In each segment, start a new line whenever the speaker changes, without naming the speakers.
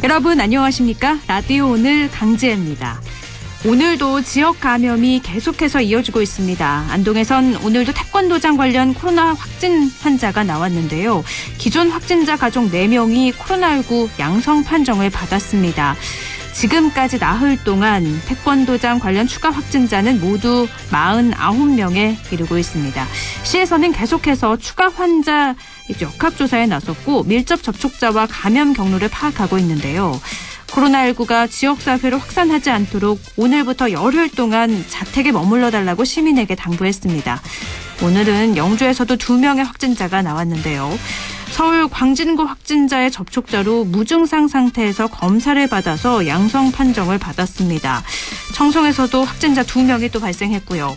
여러분 안녕하십니까? 라디오 오늘 강지혜입니다. 오늘도 지역 감염이 계속해서 이어지고 있습니다. 안동에선 오늘도 태권도장 관련 코로나 확진 환자가 나왔는데요. 기존 확진자 가족 4명이 코로나19 양성 판정을 받았습니다. 지금까지 나흘 동안 태권도장 관련 추가 확진자는 모두 49명에 이르고 있습니다. 시에서는 계속해서 추가 환자 역학조사에 나섰고 밀접 접촉자와 감염 경로를 파악하고 있는데요. 코로나19가 지역사회로 확산하지 않도록 오늘부터 열흘 동안 자택에 머물러달라고 시민에게 당부했습니다. 오늘은 영주에서도 2명의 확진자가 나왔는데요. 서울 광진구 확진자의 접촉자로 무증상 상태에서 검사를 받아서 양성 판정을 받았습니다. 청송에서도 확진자 2명이 또 발생했고요.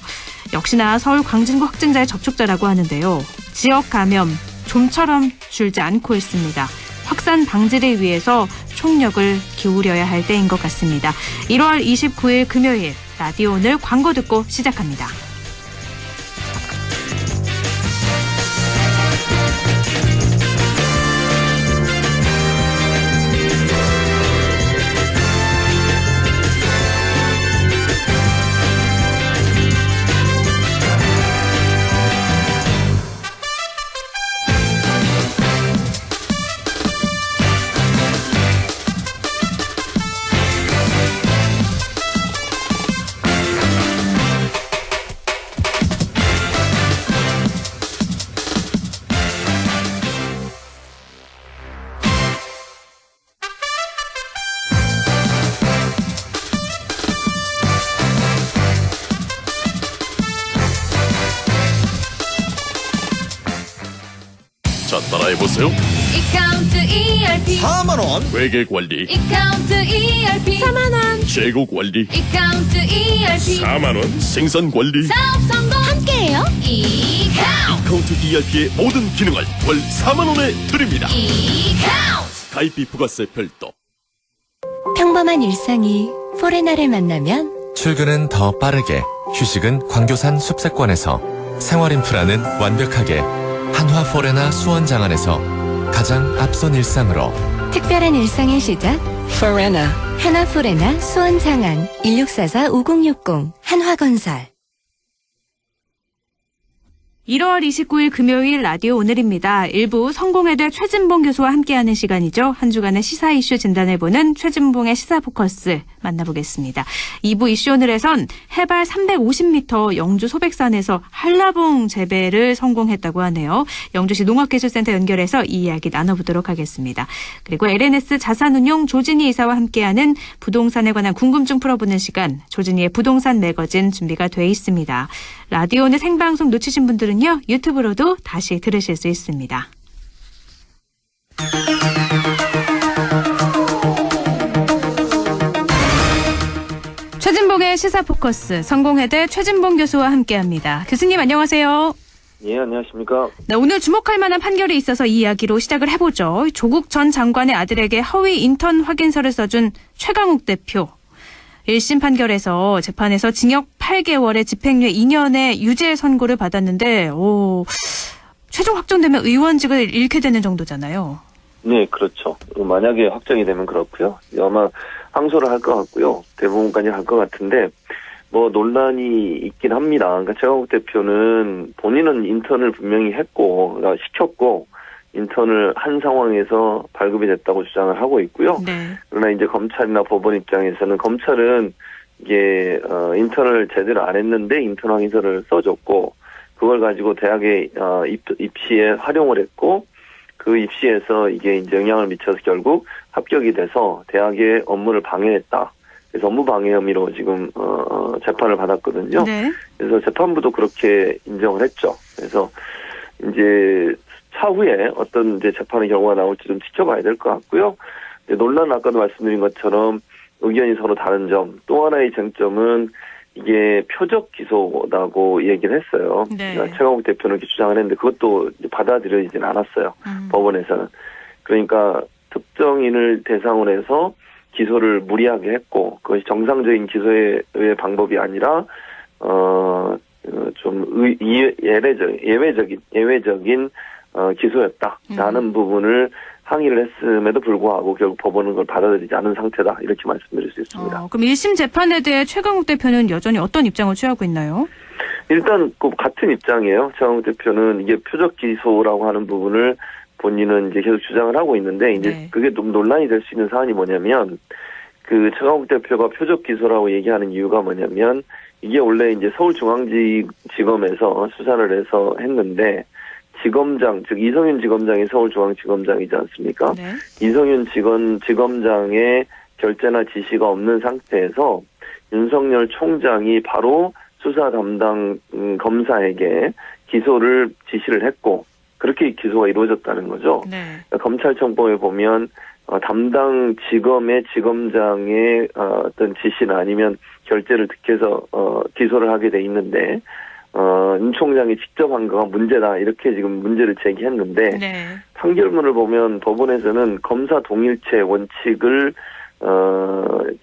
역시나 서울 광진구 확진자의 접촉자라고 하는데요. 지역 감염 좀처럼 줄지 않고 있습니다. 확산 방지를 위해서 총력을 기울여야 할 때인 것 같습니다. 1월 29일 금요일 라디오 오늘 광고 듣고 시작합니다.
자, 따라해보세요.
이카운트 ERP
4만원 회계관리,
이카운트 ERP 4만원
재고관리,
이카운트 ERP
4만원 생산관리.
사업 성공 함께해요.
이카운트 ERP의 모든 기능을 월 4만원에 드립니다.
이카운트
가입비 부가세 별도.
평범한 일상이 포레나를 만나면
출근은 더 빠르게, 휴식은 광교산 숲세권에서, 생활 인프라는 완벽하게 한화 포레나 수원장안에서 가장 앞선 일상으로.
특별한 일상의 시작 포레나 한화 포레나 수원장안 1644-5060 한화건설.
1월 29일 금요일 라디오 오늘입니다. 일부 성공회대 최진봉 교수와 함께하는 시간이죠. 한 주간의 시사 이슈 진단해보는 최진봉의 시사포커스 만나보겠습니다. 2부 이슈 오늘에선 해발 350m 영주 소백산에서 한라봉 재배를 성공했다고 하네요. 영주시 농업기술센터 연결해서 이 이야기 나눠보도록 하겠습니다. 그리고 LNS 자산운용 조진희 이사와 함께하는 부동산에 관한 궁금증 풀어보는 시간, 조진희의 부동산 매거진 준비가 돼 있습니다. 라디오는 생방송 놓치신 분들은요, 유튜브로도 다시 들으실 수 있습니다. 최진봉의 시사포커스, 성공회대 최진봉 교수와 함께합니다. 교수님 안녕하세요.
예, 안녕하십니까.
네, 오늘 주목할 만한 판결이 있어서 이 이야기로 시작을 해보죠. 조국 전 장관의 아들에게 허위 인턴 확인서를 써준 최강욱 대표. 1심 판결에서 재판에서 징역 8개월에 집행유예 2년의 유죄 선고를 받았는데, 최종 확정되면 의원직을 잃게 되는 정도잖아요.
네, 그렇죠. 만약에 확정이 되면 그렇고요. 아마 항소를 할 것 같고요. 대법원까지 할 것 같은데, 논란이 있긴 합니다. 그러니까 최강욱 대표는 본인은 인턴을 분명히 했고, 그러니까 시켰고, 인턴을 한 상황에서 발급이 됐다고 주장을 하고 있고요.
네.
그러나 이제 검찰이나 법원 입장에서는 검찰은 이게 인턴을 제대로 안 했는데 인턴 확인서를 써줬고 그걸 가지고 대학에 입시에 활용을 했고 그 입시에서 이게 이제 영향을 미쳐서 결국 합격이 돼서 대학의 업무를 방해했다. 그래서 업무 방해 혐의로 지금 재판을 받았거든요.
네.
그래서 재판부도 그렇게 인정을 했죠. 그래서 이제 차후에 어떤 이제 재판의 결과가 나올지 좀 지켜봐야 될 것 같고요. 논란 아까도 말씀드린 것처럼 의견이 서로 다른 점, 또 하나의 쟁점은 이게 표적 기소라고 얘기를 했어요.
네.
그러니까 최강욱 대표는 이렇게 주장을 했는데 그것도 받아들여지진 않았어요. 법원에서는. 그러니까 특정인을 대상으로 해서 기소를 무리하게 했고 그것이 정상적인 기소의 방법이 아니라 좀 예외적인 기소였다라는 부분을 항의를 했음에도 불구하고 결국 법원은 그걸 받아들이지 않은 상태다. 이렇게 말씀드릴 수 있습니다.
그럼 1심 재판에 대해 최강욱 대표는 여전히 어떤 입장을 취하고 있나요?
일단 그 같은 입장이에요. 최강욱 대표는 이게 표적 기소라고 하는 부분을 본인은 이제 계속 주장을 하고 있는데 이제
네.
그게 좀 논란이 될 수 있는 사안이 뭐냐면 그 최강욱 대표가 표적 기소라고 얘기하는 이유가 뭐냐면 이게 원래 이제 서울중앙지검에서 수사를 해서 했는데 지검장, 즉 이성윤 지검장이 서울중앙지검장이지 않습니까?
네.
이성윤 지검장의 결재나 지시가 없는 상태에서 윤석열 총장이 바로 수사 담당 검사에게 기소를 지시를 했고 그렇게 기소가 이루어졌다는 거죠.
네.
검찰청법에 보면 담당 지검의 지검장의 어떤 지시나 아니면 결재를 득해서 기소를 하게 돼 있는데 윤 총장이 직접 한 거가 문제다 이렇게 지금 문제를 제기했는데
네.
판결문을 보면 법원에서는 검사 동일체 원칙을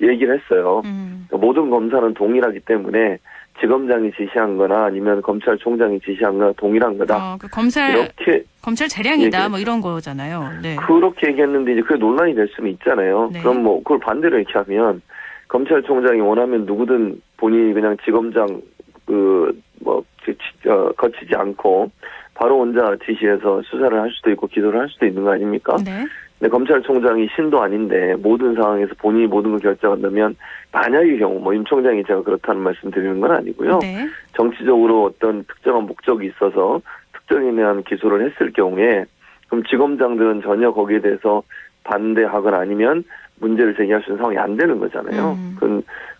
얘기를 했어요. 모든 검사는 동일하기 때문에 지검장이 지시한 거나 아니면 검찰총장이 지시한 거나 동일한 거다.
그 검찰 재량이다
얘기했죠.
뭐 이런 거잖아요. 네.
그렇게 얘기했는데 이제 그게 논란이 될 수는 있잖아요.
네.
그럼 뭐 그걸 반대로 이렇게 하면 검찰총장이 원하면 누구든 본인이 그냥 지검장 거치지 않고 바로 혼자 지시해서 수사를 할 수도 있고 기소를 할 수도 있는 거 아닙니까?
네.
근데 검찰총장이 신도 아닌데 모든 상황에서 본인이 모든 걸 결정한다면 만약의 경우 뭐 윤 총장이 제가 그렇다는 말씀 드리는 건 아니고요.
네.
정치적으로 어떤 특정한 목적이 있어서 특정에 대한 기소를 했을 경우에 그럼 지검장들은 전혀 거기에 대해서 반대하거나 아니면 문제를 제기할 수 있는 상황이 안 되는 거잖아요.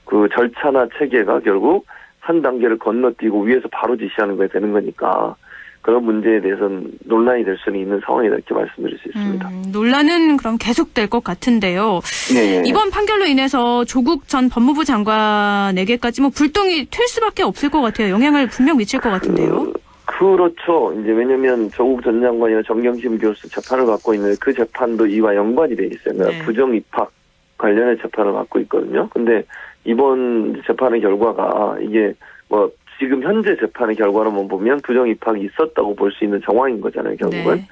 그 절차나 체계가 결국 한 단계를 건너뛰고 위에서 바로 지시하는 거에 되는 거니까 그런 문제에 대해서는 논란이 될 수는 있는 상황이다 이렇게 말씀드릴 수 있습니다.
논란은 그럼 계속될 것 같은데요.
네.
이번 판결로 인해서 조국 전 법무부 장관에게까지 뭐 불똥이 튈 수밖에 없을 것 같아요. 영향을 분명 미칠 것 같은데요.
그렇죠. 이제 왜냐면 조국 전 장관이나 정경심 교수 재판을 받고 있는데 그 재판도 이와 연관이 돼 있어요. 그러니까
네.
부정 입학 관련의 재판을 받고 있거든요. 근데 이번 재판의 결과가 이게 뭐 지금 현재 재판의 결과로만 보면 부정 입학이 있었다고 볼 수 있는 정황인 거잖아요. 결국은.
네.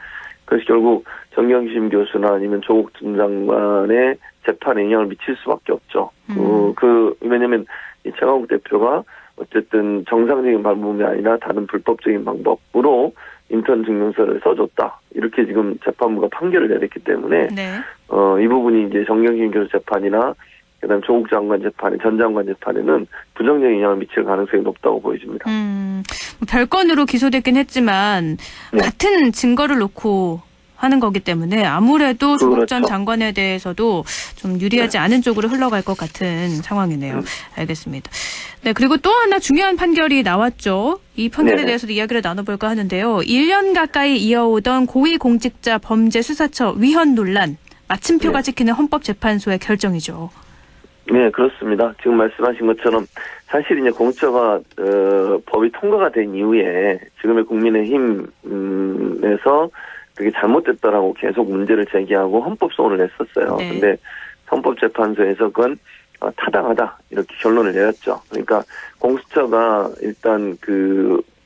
그래서 결국 정경심 교수나 아니면 조국 전 장관의 재판에 영향을 미칠 수밖에 없죠. 왜냐면 이 최강욱 대표가 어쨌든 정상적인 방법이 아니라 다른 불법적인 방법으로 인턴 증명서를 써줬다. 이렇게 지금 재판부가 판결을 내렸기 때문에
네.
이 부분이 이제 정경심 교수 재판이나 그다음 조국 장관 재판에 전 장관 재판에는 부정적인 영향을 미칠 가능성이 높다고 보여집니다.
별건으로 기소됐긴 했지만
네.
같은 증거를 놓고 하는 거기 때문에 아무래도 조국 전
그렇죠.
장관에 대해서도 좀 유리하지 않은 쪽으로 흘러갈 것 같은 상황이네요. 알겠습니다. 네, 그리고 또 하나 중요한 판결이 나왔죠. 이 판결에
네네.
대해서도 이야기를 나눠볼까 하는데요. 1년 가까이 이어오던 고위공직자 범죄수사처 위헌 논란 마침표가
네.
찍히는 헌법재판소의 결정이죠.
네, 그렇습니다. 지금 말씀하신 것처럼 사실 이제 공수처가 법이 통과가 된 이후에 지금의 국민의힘에서 그게 잘못됐다라고 계속 문제를 제기하고 헌법소원을 냈었어요.
네.
근데 헌법재판소에서 그건 타당하다 이렇게 결론을 내렸죠. 그러니까 공수처가 일단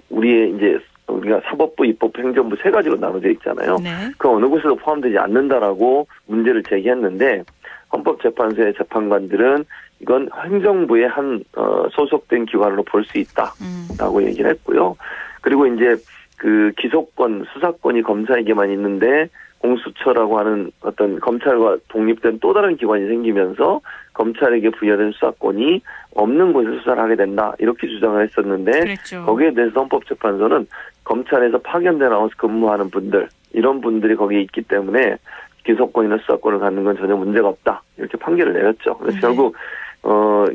우리가 사법부, 입법부, 행정부 세 가지로 나눠져 있잖아요.
네.
그 어느 곳에도 포함되지 않는다라고 문제를 제기했는데 헌법재판소의 재판관들은 이건 행정부의 한 소속된 기관으로 볼 수 있다라고 얘기를 했고요. 그리고 이제 그 기소권, 수사권이 검사에게만 있는데 공수처라고 하는 어떤 검찰과 독립된 또 다른 기관이 생기면서 검찰에게 부여된 수사권이 없는 곳에서 수사를 하게 된다. 이렇게 주장을 했었는데
그랬죠.
거기에 대해서 헌법재판소는 검찰에서 파견돼 나와서 근무하는 분들, 이런 분들이 거기에 있기 때문에 기소권이나 수사권을 갖는 건 전혀 문제가 없다. 이렇게 판결을 내렸죠. 그래서 결국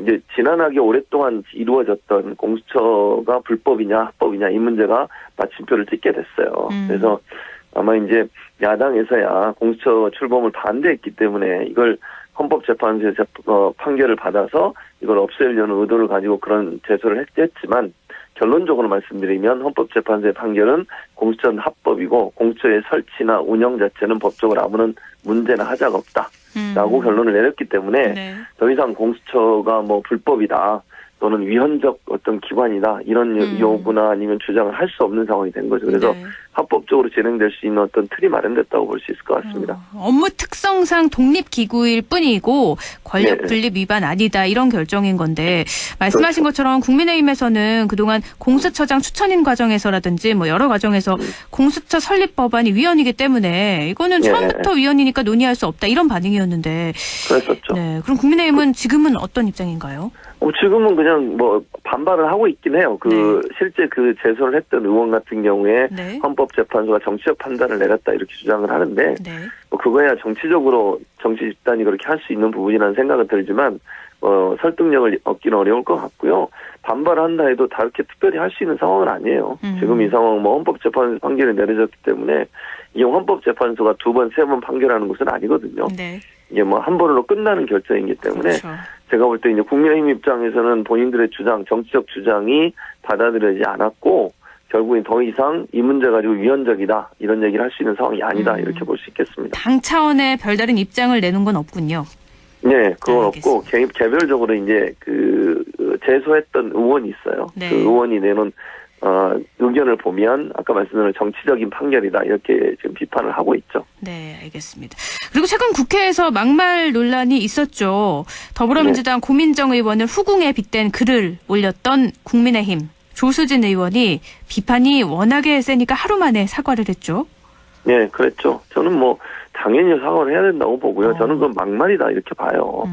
이제 지난하게 오랫동안 이루어졌던 공수처가 불법이냐 합법이냐 이 문제가 마침표를 찍게 됐어요. 그래서 아마 이제 야당에서야 공수처 출범을 반대했기 때문에 이걸 헌법재판소의 판결을 받아서 이걸 없애려는 의도를 가지고 그런 제소를 했지만 결론적으로 말씀드리면 헌법재판소의 판결은 공수처는 합법이고 공수처의 설치나 운영 자체는 법적으로 아무런 문제나 하자가 없다라고 결론을 내렸기 때문에
네.
더 이상 공수처가 뭐 불법이다 또는 위헌적 어떤 기관이다 이런 요구나 아니면 주장을 할 수 없는 상황이 된 거죠. 그래서
네.
합법적으로 진행될 수 있는 어떤 틀이 마련됐다고 볼 수 있을 것 같습니다.
업무 특성상 독립기구일 뿐이고 권력 분립 위반 아니다 이런 결정인 건데 말씀하신 것처럼 국민의힘에서는 그동안 공수처장 추천인 과정에서라든지 뭐 여러 과정에서 공수처 설립 법안이 위헌이기 때문에 이거는 처음부터 위헌이니까 논의할 수 없다 이런 반응이었는데
그랬었죠.
네, 그럼 국민의힘은 지금은 어떤 입장인가요?
지금은 그냥 뭐 반발을 하고 있긴 해요. 실제 그 제소를 했던 의원 같은 경우에 헌법재판소가 정치적 판단을 내렸다 이렇게 주장을 하는데 뭐 그거야 정치적으로 정치 집단이 그렇게 할 수 있는 부분이라는 생각은 들지만 설득력을 얻기는 어려울 것 같고요. 반발을 한다 해도 다르게 특별히 할 수 있는 상황은 아니에요. 지금 이 상황은 뭐 헌법재판소 판결이 내려졌기 때문에 이게 헌법재판소가 2번, 3번 판결하는 것은 아니거든요. 이게 뭐 한 번으로 끝나는 결정이기 때문에 제가 볼 때 이제 국민의힘 입장에서는 본인들의 주장, 정치적 주장이 받아들여지지 않았고 결국엔 더 이상 이 문제 가지고 위헌적이다 이런 얘기를 할 수 있는 상황이 아니다 이렇게 볼 수 있겠습니다.
당 차원의 별다른 입장을 내는 건 없군요.
네, 그건 없고 개별적으로 이제 제소했던 의원이 있어요. 그 의원이 내놓은 의견을 보면 아까 말씀드린 정치적인 판결이다 이렇게 지금 비판을 하고 있죠.
네, 알겠습니다. 그리고 최근 국회에서 막말 논란이 있었죠. 더불어민주당 고민정 의원을 후궁에 빗댄 글을 올렸던 국민의힘 조수진 의원이 비판이 워낙에 세니까 하루 만에 사과를 했죠.
네, 그랬죠. 저는 뭐 당연히 사과를 해야 된다고 보고요. 저는 그건 막말이다 이렇게 봐요.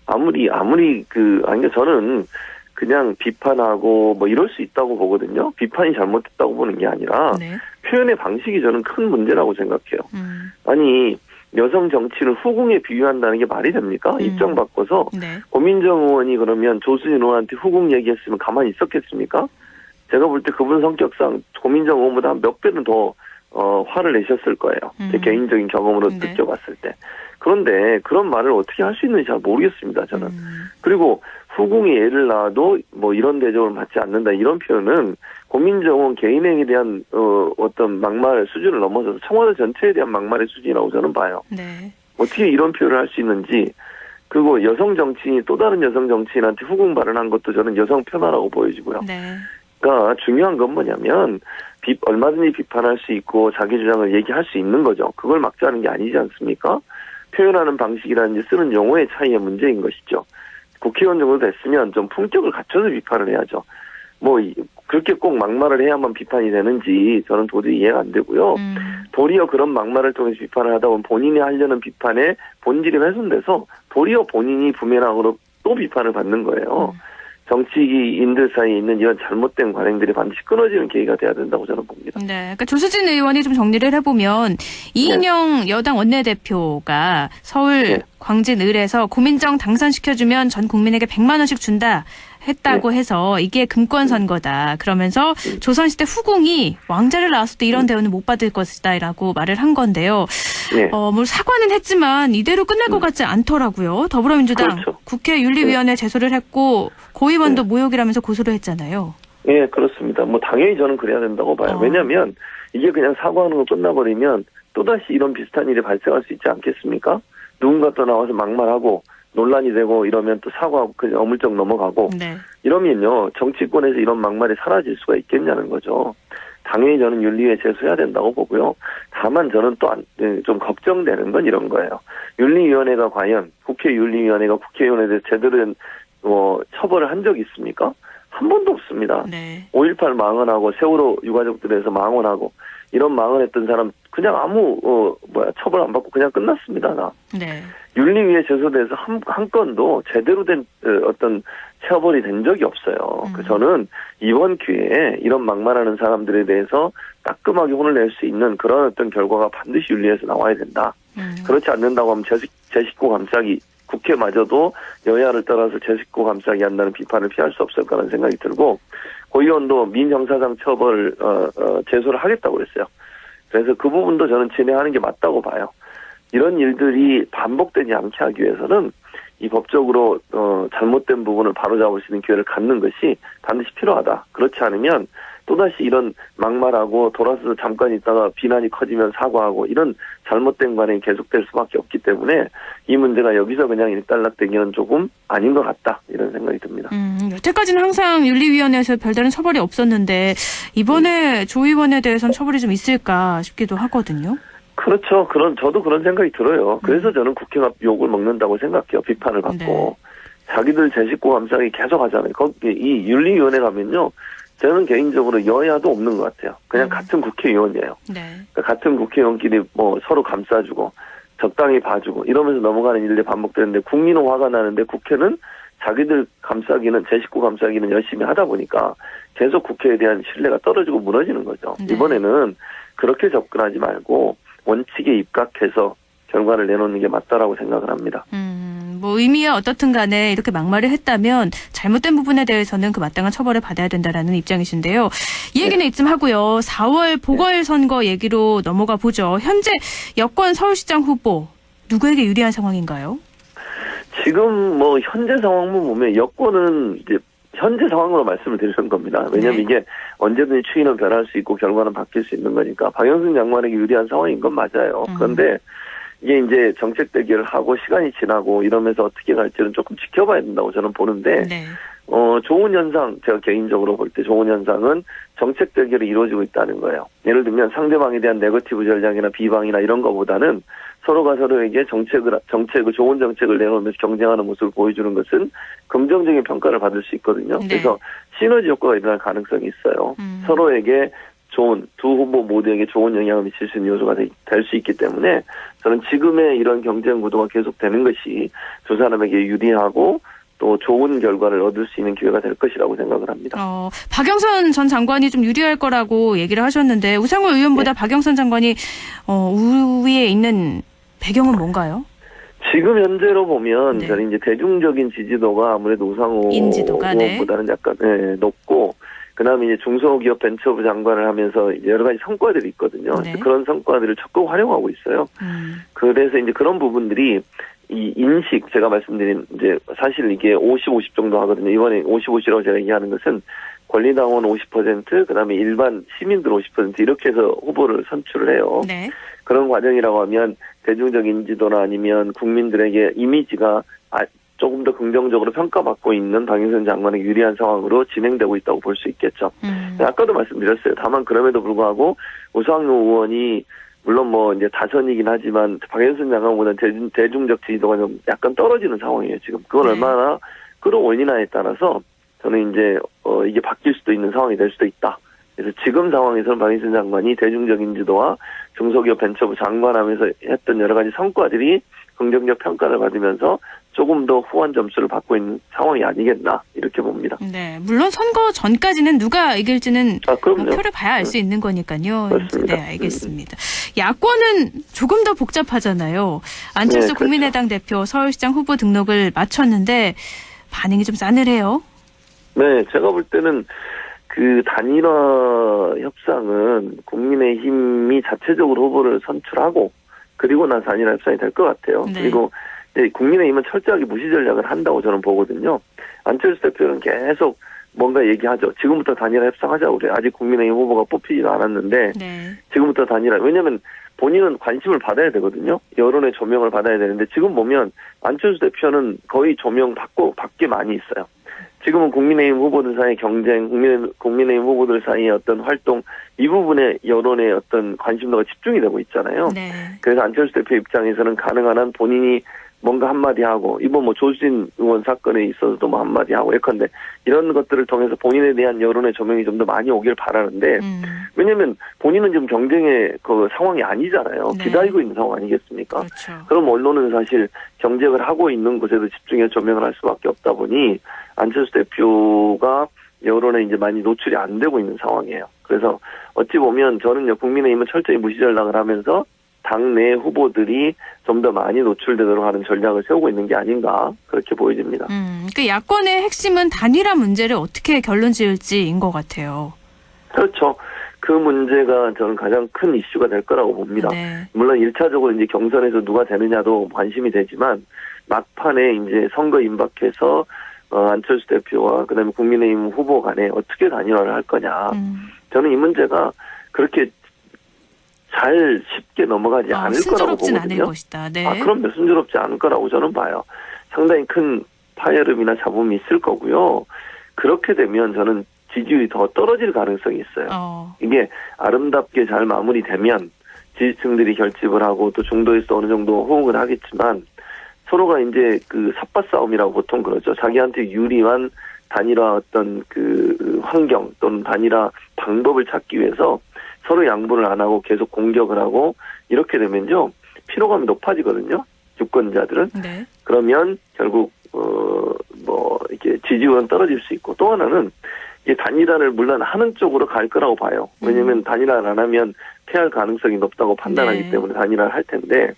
그러니까 저는 그냥 비판하고 뭐 이럴 수 있다고 보거든요. 비판이 잘못됐다고 보는 게 아니라 표현의 방식이 저는 큰 문제라고 생각해요. 아니 여성 정치를 후궁에 비유한다는 게 말이 됩니까? 입장 바꿔서 고민정 의원이 그러면 조수진 의원한테 후궁 얘기했으면 가만히 있었겠습니까? 제가 볼 때 그분 성격상 고민정 의원보다 한 몇 배는 더 화를 내셨을 거예요. 제 개인적인 경험으로 느껴봤을 때. 그런데 그런 말을 어떻게 할 수 있는지 잘 모르겠습니다. 저는. 그리고 후궁이 애를 낳아도 뭐 이런 대접을 받지 않는다 이런 표현은 고민정 의원 개인에 대한 어떤 막말 수준을 넘어서서 청와대 전체에 대한 막말의 수준이라고 저는 봐요. 어떻게 이런 표현을 할 수 있는지. 그리고 여성 정치인이 또 다른 여성 정치인한테 후궁 발언한 것도 저는 여성 폄하라고 보여지고요. 그러니까 중요한 건 뭐냐면 얼마든지 비판할 수 있고 자기 주장을 얘기할 수 있는 거죠. 그걸 막자는 게 아니지 않습니까? 표현하는 방식이라든지 쓰는 용어의 차이의 문제인 것이죠. 국회의원 정도 됐으면 좀 품격을 갖춰서 비판을 해야죠. 뭐 그렇게 꼭 막말을 해야만 비판이 되는지 저는 도저히 이해가 안 되고요. 도리어 그런 막말을 통해서 비판을 하다 보면 본인이 하려는 비판의 본질이 훼손돼서 도리어 본인이 부메랑으로 또 비판을 받는 거예요. 정치인들 사이에 있는 이런 잘못된 관행들이 반드시 끊어지는 계기가 돼야 된다고 저는 봅니다.
네, 그러니까 조수진 의원이 좀 정리를 해보면 이인영 여당 원내대표가 서울 광진 을에서 고민정 당선시켜주면 전 국민에게 100만 원씩 준다 했다고 해서 이게 금권선거다. 그러면서 조선시대 후궁이 왕자를 낳았을 때 이런 대우는 못 받을 것이다라고 말을 한 건데요. 뭐 사과는 했지만 이대로 끝날 것 같지 않더라고요. 더불어민주당 국회 윤리위원회 제소를 했고 고의원도 모욕이라면서 고소를 했잖아요.
네, 그렇습니다. 뭐 당연히 저는 그래야 된다고 봐요. 왜냐하면 이게 그냥 사과하는 거 끝나버리면 또다시 이런 비슷한 일이 발생할 수 있지 않겠습니까? 누군가 또 나와서 막말하고 논란이 되고 이러면 또 사과하고 그냥 어물쩍 넘어가고 이러면요 정치권에서 이런 막말이 사라질 수가 있겠냐는 거죠. 당연히 저는 윤리위에 제소해야 된다고 보고요. 다만 저는 또 좀 걱정되는 건 이런 거예요. 윤리위원회가 과연 국회 윤리위원회가 국회의원에 대해서 제대로 된 처벌을 한 적이 있습니까? 한 번도 없습니다. 5.18 망언하고 세월호 유가족들에서 망언하고 이런 망언했던 사람 그냥 아무 처벌 안 받고 그냥 끝났습니다. 윤리위에 제소돼서 한 건도 제대로 된 어떤 처벌이 된 적이 없어요. 저는 이번 기회에 이런 막말하는 사람들에 대해서 따끔하게 혼을 낼 수 있는 그런 어떤 결과가 반드시 윤리에서 나와야 된다. 그렇지 않는다고 하면 제 식구 감싸기 국회마저도 여야를 떠나서 제 식구 감싸기 한다는 비판을 피할 수 없을 거라는 생각이 들고 고의원도 민형사상 처벌 제소를 하겠다고 그랬어요. 그래서 그 부분도 저는 진행하는 게 맞다고 봐요. 이런 일들이 반복되지 않게 하기 위해서는 이 법적으로 잘못된 부분을 바로잡을 수 있는 기회를 갖는 것이 반드시 필요하다. 그렇지 않으면 또다시 이런 막말하고 돌아서서 잠깐 있다가 비난이 커지면 사과하고 이런 잘못된 관행이 계속될 수밖에 없기 때문에 이 문제가 여기서 그냥 일단락되기는 조금 아닌 것 같다. 이런 생각이 듭니다.
여태까지는 항상 윤리위원회에서 별다른 처벌이 없었는데 이번에 조 의원에 대해서는 처벌이 좀 있을까 싶기도 하거든요.
그렇죠. 저도 그런 생각이 들어요. 그래서 저는 국회가 욕을 먹는다고 생각해요. 비판을 받고.
네.
자기들 제 식구 감싸기 계속 하잖아요. 거기 이 윤리위원회 가면요. 저는 개인적으로 여야도 없는 것 같아요. 그냥 같은 국회의원이에요.
네.
그러니까 같은 국회의원끼리 뭐 서로 감싸주고 적당히 봐주고 이러면서 넘어가는 일들이 반복되는데 국민은 화가 나는데 국회는 자기들 감싸기는 제 식구 감싸기는 열심히 하다 보니까 계속 국회에 대한 신뢰가 떨어지고 무너지는 거죠.
네.
이번에는 그렇게 접근하지 말고 원칙에 입각해서 결과를 내놓는 게 맞다라고 생각을 합니다.
뭐 의미야 어떻든 간에 이렇게 막말을 했다면 잘못된 부분에 대해서는 그 마땅한 처벌을 받아야 된다라는 입장이신데요. 이 얘기는 이쯤 하고요. 4월 보궐선거 얘기로 넘어가 보죠. 현재 여권 서울시장 후보 누구에게 유리한 상황인가요?
지금 뭐 현재 상황만 보면 여권은 이제 현재 상황으로 말씀을 드리는 겁니다. 왜냐하면
네.
이게 언제든지 추이는 변할 수 있고 결과는 바뀔 수 있는 거니까 박영순 장관에게 유리한 상황인 건 맞아요. 그런데 이게 이제 정책 대결을 하고 시간이 지나고 이러면서 어떻게 갈지는 조금 지켜봐야 된다고 저는 보는데
네.
좋은 현상, 제가 개인적으로 볼 때 좋은 현상은 정책 대결이 이루어지고 있다는 거예요. 예를 들면 상대방에 대한 네거티브 전략이나 비방이나 이런 거보다는 서로가 서로에게 정책을 좋은 정책을 내놓으면서 경쟁하는 모습을 보여주는 것은 긍정적인 평가를 받을 수 있거든요.
네.
그래서 시너지 효과가 일어날 가능성이 있어요. 서로에게 두 후보 모두에게 좋은 영향을 미칠 수 있는 요소가 될 수 있기 때문에 저는 지금의 이런 경쟁 구도가 계속되는 것이 두 사람에게 유리하고 또 좋은 결과를 얻을 수 있는 기회가 될 것이라고 생각을 합니다.
박영선 전 장관이 좀 유리할 거라고 얘기를 하셨는데 우상호 의원보다
네.
박영선 장관이 우위에 있는 배경은 뭔가요?
지금 현재로 보면
네.
저는 이제 대중적인 지지도가 아무래도 우상호
인지도가,
의원보다는 약간 높고 그다음에 이제 중소기업 벤처부 장관을 하면서 이제 여러 가지 성과들이 있거든요.
네.
그런 성과들을 적극 활용하고 있어요. 그래서 이제 그런 부분들이 이 인식 제가 말씀드린 이제 사실 이게 50-50 정도 하거든요. 이번에 50-50라고 제가 얘기하는 것은 권리당원 50% 그다음에 일반 시민들 50% 이렇게 해서 후보를 선출을 해요.
네.
그런 과정이라고 하면 대중적 인지도나 아니면 국민들에게 이미지가 조금 더 긍정적으로 평가받고 있는 박영선 장관에게 유리한 상황으로 진행되고 있다고 볼 수 있겠죠. 아까도 말씀드렸어요. 다만 그럼에도 불구하고 우상호 의원이 물론 뭐 이제 다선이긴 하지만 박영선 장관보다는 대중적 지지도가 좀 약간 떨어지는 상황이에요. 지금 그걸
네.
얼마나 끌어올리나에 따라서 저는 이제 이게 바뀔 수도 있는 상황이 될 수도 있다. 그래서 지금 상황에서는 박영선 장관이 대중적 인지도와 중소기업 벤처부 장관하면서 했던 여러 가지 성과들이 긍정적 평가를 받으면서 조금 더 후한 점수를 받고 있는 상황이 아니겠나 이렇게 봅니다.
네, 물론 선거 전까지는 누가 이길지는
그럼요.
표를 봐야 알 수 있는 거니까요.
맞습니다.
네, 알겠습니다. 야권은 조금 더 복잡하잖아요. 안철수
네, 그렇죠.
국민의당 대표 서울시장 후보 등록을 마쳤는데 반응이 좀 싸늘해요.
네, 제가 볼 때는 그 단일화 협상은 국민의힘이 자체적으로 후보를 선출하고 그리고 나서 단일화 협상이 될 것 같아요.
네.
그리고 국민의힘은 철저하게 무시 전략을 한다고 저는 보거든요. 안철수 대표는 계속 뭔가 얘기하죠. 지금부터 단일화 협상하자고 그래요. 아직 국민의힘 후보가 뽑히지도 않았는데
네.
지금부터 단일화. 왜냐하면 본인은 관심을 받아야 되거든요. 여론의 조명을 받아야 되는데 지금 보면 안철수 대표는 거의 조명 받게 많이 있어요. 지금은 국민의힘 후보들 사이의 경쟁, 국민의힘 후보들 사이의 어떤 활동 이 부분에 여론의 어떤 관심도가 집중이 되고 있잖아요.
네.
그래서 안철수 대표 입장에서는 가능한 한 본인이 뭔가 한마디 하고 이번 뭐 조수진 의원 사건에 있어서도 뭐 한마디 하고 예컨대 이런 것들을 통해서 본인에 대한 여론의 조명이 좀 더 많이 오길 바라는데 왜냐하면 본인은 지금 경쟁의 그 상황이 아니잖아요.
네.
기다리고 있는 상황 아니겠습니까?
그렇죠.
그럼 언론은 사실 경쟁을 하고 있는 곳에도 집중해서 조명을 할 수밖에 없다 보니 안철수 대표가 여론에 이제 많이 노출이 안 되고 있는 상황이에요. 그래서 어찌 보면 저는요 국민의힘은 철저히 무시 전략을 하면서 당내 후보들이 좀 더 많이 노출되도록 하는 전략을 세우고 있는 게 아닌가 그렇게 보여집니다.
그러니까 야권의 핵심은 단일화 문제를 어떻게 결론 지을지인 것 같아요.
그렇죠. 그 문제가 저는 가장 큰 이슈가 될 거라고 봅니다.
네.
물론 1차적으로 이제 경선에서 누가 되느냐도 관심이 되지만 막판에 이제 선거 임박해서 안철수 대표와 그다음에 국민의힘 후보 간에 어떻게 단일화를 할 거냐. 저는 이 문제가 그렇게 잘 쉽게 넘어가지 않을 거라고
순조롭진 않을
보거든요.
것이다. 네.
그럼요. 순조롭지 않을 거라고 저는 봐요. 상당히 큰 파열음이나 잡음이 있을 거고요. 그렇게 되면 저는 지지율이 더 떨어질 가능성이 있어요. 이게 아름답게 잘 마무리되면 지지층들이 결집을 하고 또 중도에서 어느 정도 호응을 하겠지만 서로가 이제 그 삿바 싸움이라고 보통 그러죠. 자기한테 유리한 단일화 어떤 그 환경 또는 단일화 방법을 찾기 위해서 서로 양보를 안 하고 계속 공격을 하고 이렇게 되면요. 피로감이 높아지거든요. 유권자들은.
네.
그러면 결국 이게 지지율은 떨어질 수 있고 또 하나는 이게 단일화를 물론 하는 쪽으로 갈 거라고 봐요. 왜냐하면 단일화를 안 하면 패할 가능성이 높다고 판단하기
네.
때문에 단일화를 할 텐데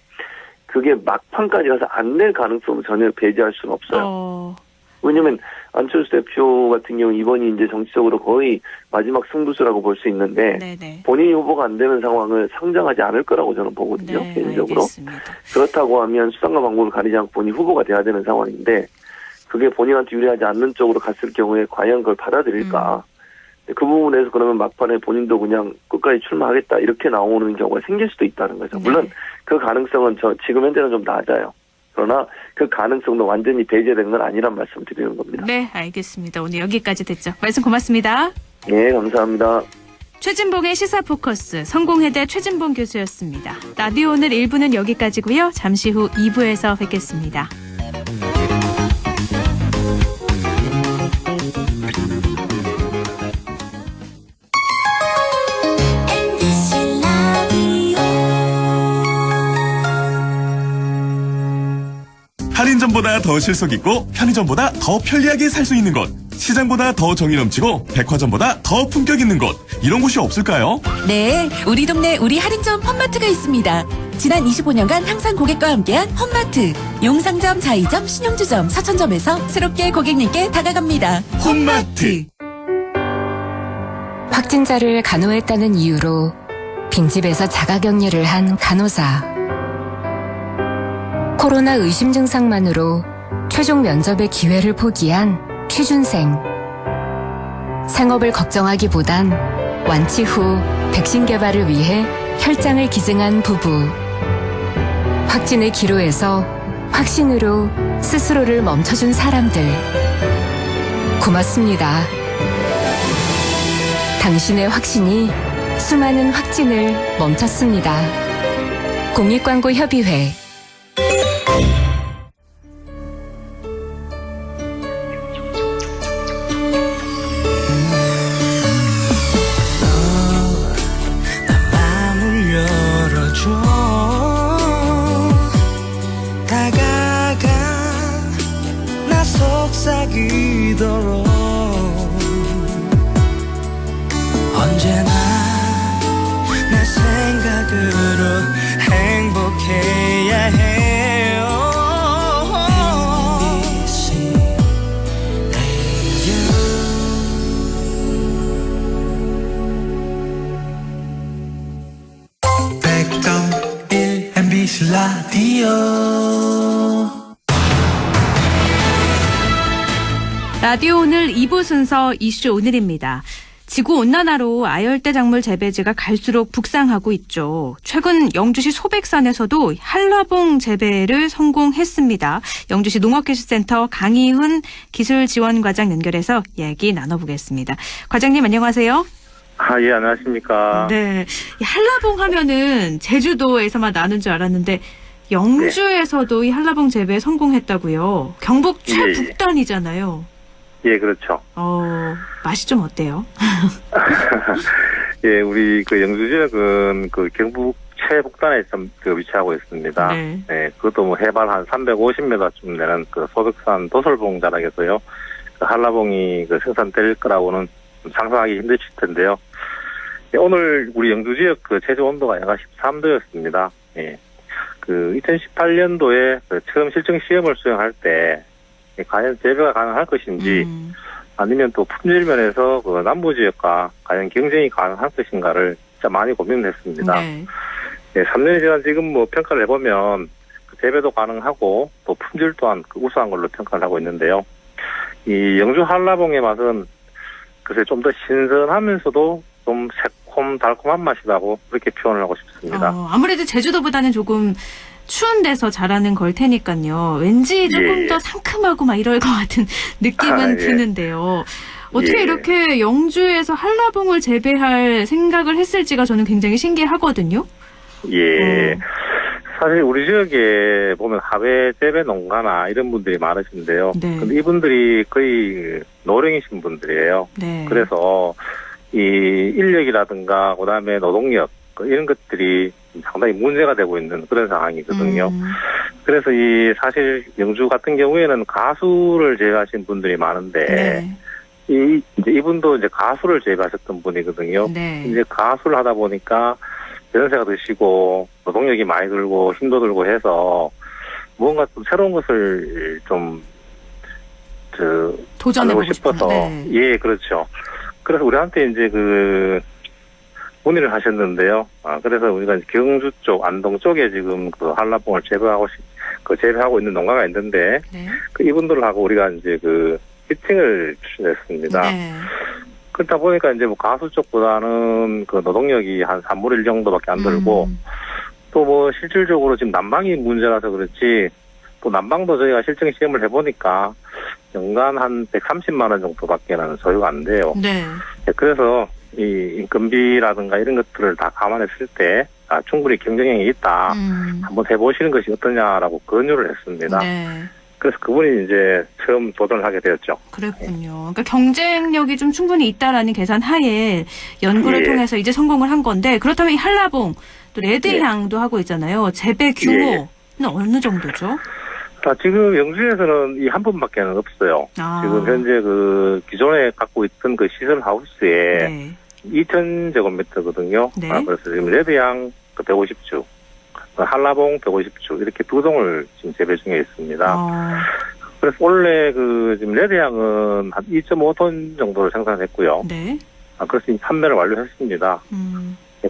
그게 막판까지 가서 안 될 가능성은 전혀 배제할 수는 없어요. 왜냐면 안철수 대표 같은 경우 이번이 이제 정치적으로 거의 마지막 승부수라고 볼 수 있는데
네네.
본인이 후보가 안 되는 상황을 상정하지 않을 거라고 저는 보거든요.
네,
개인적으로.
알겠습니다.
그렇다고 하면 수단과 방법을 가리지 않고 본인이 후보가 돼야 되는 상황인데 그게 본인한테 유리하지 않는 쪽으로 갔을 경우에 과연 그걸 받아들일까. 그 부분에서 그러면 막판에 본인도 그냥 끝까지 출마하겠다 이렇게 나오는 경우가 생길 수도 있다는 거죠. 물론 그 가능성은 지금 현재는 좀 낮아요. 그러나 그 가능성도 완전히 배제된 건 아니란 말씀 드리는 겁니다.
네, 알겠습니다. 오늘 여기까지 듣죠. 말씀 고맙습니다.
네, 감사합니다.
최진봉의 시사포커스 성공회대 최진봉 교수였습니다. 라디오 오늘 1부는 여기까지고요. 잠시 후 2부에서 뵙겠습니다.
할인점보다 더 실속 있고 편의점보다 더 편리하게 살 수 있는 곳. 시장보다 더 정이 넘치고 백화점보다 더 품격 있는 곳. 이런 곳이 없을까요?
네, 우리 동네 우리 할인점 홈마트가 있습니다. 지난 25년간 항상 고객과 함께한 홈마트. 용상점, 자이점, 신용주점, 서천점에서 새롭게 고객님께 다가갑니다. 홈마트.
확진자를 간호했다는 이유로 빈집에서 자가격리를 한 간호사. 코로나 의심 증상만으로 최종 면접의 기회를 포기한 취준생. 생업을 걱정하기보단 완치 후 백신 개발을 위해 혈장을 기증한 부부. 확진의 기로에서 확신으로 스스로를 멈춰준 사람들. 고맙습니다. 당신의 확신이 수많은 확진을 멈췄습니다. 공익광고협의회.
언제나 내 생각으로 행복해야 해요. MBC 라디오 100.1 MBC
라디오 오늘 2부 순서 이슈 오늘입니다. 지구온난화로 아열대 작물 재배지가 갈수록 북상하고 있죠. 최근 영주시 소백산에서도 한라봉 재배를 성공했습니다. 영주시 농업기술센터 강희훈 기술지원과장 연결해서 얘기 나눠보겠습니다. 과장님 안녕하세요.
예, 안녕하십니까.
네, 이 한라봉 하면은 제주도에서만 나는 줄 알았는데 영주에서도 이 한라봉 재배에 성공했다고요. 경북 최북단이잖아요.
예, 그렇죠.
맛이 좀 어때요?
예, 우리 그 영주 지역은 그 경북 최북단에 위치하고 있습니다.
네.
네, 그것도 뭐 해발 한 350m쯤 되는 그 소백산 도설봉 자락에서요. 그 한라봉이 그 생산될 거라고는 좀 상상하기 힘드실 텐데요. 예, 오늘 우리 영주 지역 그 최저 온도가 야가 13도였습니다. 예. 그 2018년도에 그 처음 실증 시험을 수행할 때 과연 재배가 가능할 것인지 아니면 또 품질 면에서 그 남부 지역과 과연 경쟁이 가능할 것인가를 진짜 많이 고민했습니다.
네.
네, 3년이 지난 지금 뭐 평가를 해보면 그 재배도 가능하고 또 품질 또한 그 우수한 걸로 평가를 하고 있는데요. 이 영주 한라봉의 맛은 글쎄 좀 더 신선하면서도 좀 새콤 달콤한 맛이라고 그렇게 표현을 하고 싶습니다.
아무래도 제주도보다는 조금 추운 데서 자라는 걸 테니까요. 왠지 조금
예.
더 상큼하고 막 이럴 것 같은 느낌은
예.
드는데요. 어떻게
예.
이렇게 영주에서 한라봉을 재배할 생각을 했을지가 저는 굉장히 신기하거든요.
예. 사실 우리 지역에 보면 하회 재배 농가나 이런 분들이 많으신데요.
네.
근데 이분들이 거의 노령이신 분들이에요.
네.
그래서 이 인력이라든가 그다음에 노동력 이런 것들이 상당히 문제가 되고 있는 그런 상황이거든요. 그래서 이 사실 영주 같은 경우에는 가수를 재배하신 분들이 많은데
네.
이제 이분도 이제 가수를 재배하셨던 분이거든요.
네.
이제 가수를 하다 보니까 연세가 드시고 노동력이 많이 들고 힘도 들고 해서 뭔가 좀 새로운 것을 좀
도전해보고
하고 싶어서
네.
예 그렇죠. 그래서 우리한테 이제 그 문의를 하셨는데요. 그래서 우리가 이제 경주 쪽 안동 쪽에 지금 그 한라봉을 재배하고 있는 농가가 있는데
네.
그 이분들하고 우리가 이제 그 미팅을 추진했습니다.
네.
그렇다 보니까 이제 뭐 가수 쪽보다는 그 노동력이 한 3분의 1 정도밖에 안 들고 또 뭐 실질적으로 지금 난방이 문제라서 그렇지 또 난방도 저희가 실증 시험을 해보니까 연간 한 130만 원 정도밖에는 소요가 안 돼요.
네.
그래서 이 인건비라든가 이런 것들을 다 감안했을 때 충분히 경쟁력이 있다. 한번 해보시는 것이 어떠냐라고 권유를 했습니다.
네.
그래서 그분이 이제 처음 도전을 하게 되었죠.
그랬군요. 그러니까 경쟁력이 좀 충분히 있다라는 계산 하에 연구를
예.
통해서 이제 성공을 한 건데 그렇다면 이 한라봉 또 레드향도 하고 있잖아요. 재배 규모는 어느 정도죠?
지금 영주에서는 이 한 분밖에는 없어요. 지금 현재 그 기존에 갖고 있던 그 시설 하우스에
네.
2,000제곱미터거든요.
네.
그래서 지금 레드향 150주, 한라봉 150주 이렇게 두 동을 지금 재배 중에 있습니다. 그래서 원래 그 지금 레드향은 한 2.5톤 정도를 생산했고요.
네.
그래서 지금 판매를 완료했습니다.